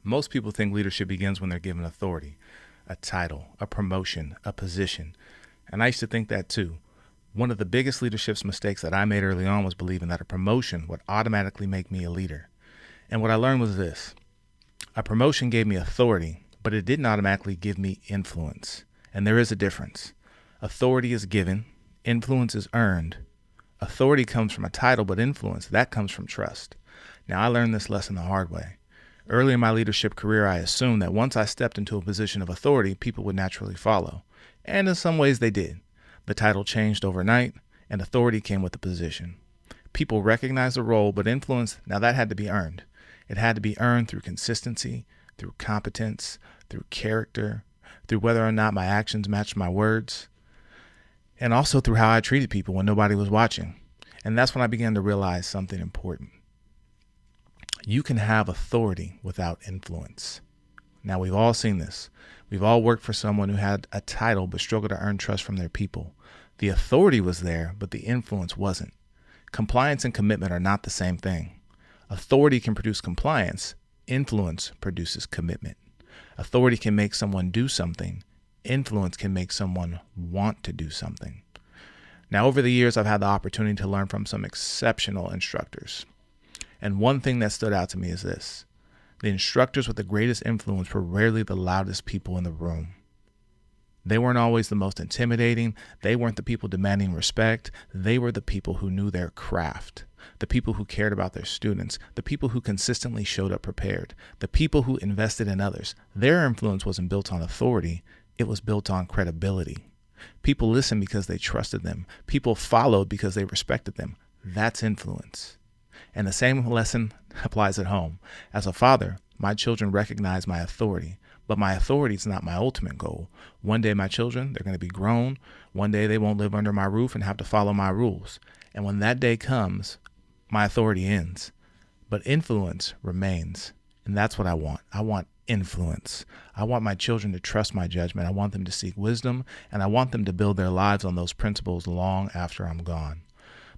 Most people think leadership begins when they're given authority, a title, a promotion, a position. And I used to think that too. One of the biggest leadership mistakes that I made early on was believing that a promotion would automatically make me a leader. And what I learned was this: a promotion gave me authority, but it didn't automatically give me influence. And there is a difference. Authority is given, influence is earned. Authority comes from a title, but influence, that comes from trust. Now, I learned this lesson the hard way. Early in my leadership career, I assumed that once I stepped into a position of authority, people would naturally follow. And in some ways they did. The title changed overnight, and authority came with the position. People recognized the role, but influence, now that had to be earned. It had to be earned through consistency, through competence, through character, through whether or not my actions matched my words, and also through how I treated people when nobody was watching. And that's when I began to realize something important. You can have authority without influence. Now, we've all seen this. We've all worked for someone who had a title but struggled to earn trust from their people. The authority was there, but the influence wasn't. Compliance and commitment are not the same thing. Authority can produce compliance. Influence produces commitment. Authority can make someone do something. Influence can make someone want to do something. Now, over the years, I've had the opportunity to learn from some exceptional instructors. And one thing that stood out to me is this: the instructors with the greatest influence were rarely the loudest people in the room. They weren't always the most intimidating. They weren't the people demanding respect. They were the people who knew their craft, the people who cared about their students, the people who consistently showed up prepared, the people who invested in others. Their influence wasn't built on authority. It was built on credibility. People listened because they trusted them. People followed because they respected them. That's influence. And the same lesson applies at home. As a father, my children recognize my authority, but my authority is not my ultimate goal. One day my children, they're going to be grown. One day they won't live under my roof and have to follow my rules. And when that day comes, my authority ends, but influence remains. And that's what I want. I want influence. I want my children to trust my judgment. I want them to seek wisdom, and I want them to build their lives on those principles long after I'm gone.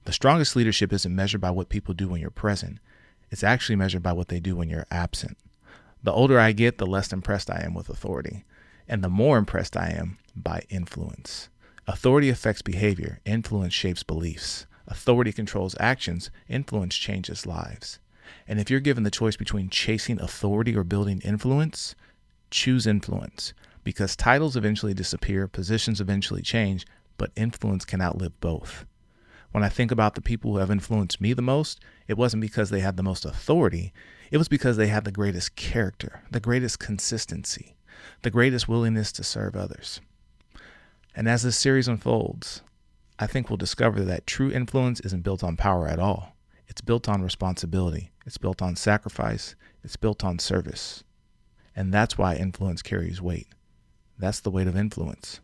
The strongest leadership isn't measured by what people do when you're present. It's actually measured by what they do when you're absent. The older I get, the less impressed I am with authority, and the more impressed I am by influence. Authority affects behavior. Influence shapes beliefs. Authority controls actions. Influence changes lives. And if you're given the choice between chasing authority or building influence, choose influence, because titles eventually disappear, positions eventually change, but influence can outlive both. When I think about the people who have influenced me the most, it wasn't because they had the most authority. It was because they had the greatest character, the greatest consistency, the greatest willingness to serve others. And as this series unfolds, I think we'll discover that true influence isn't built on power at all. It's built on responsibility. It's built on sacrifice. It's built on service. And that's why influence carries weight. That's the weight of influence.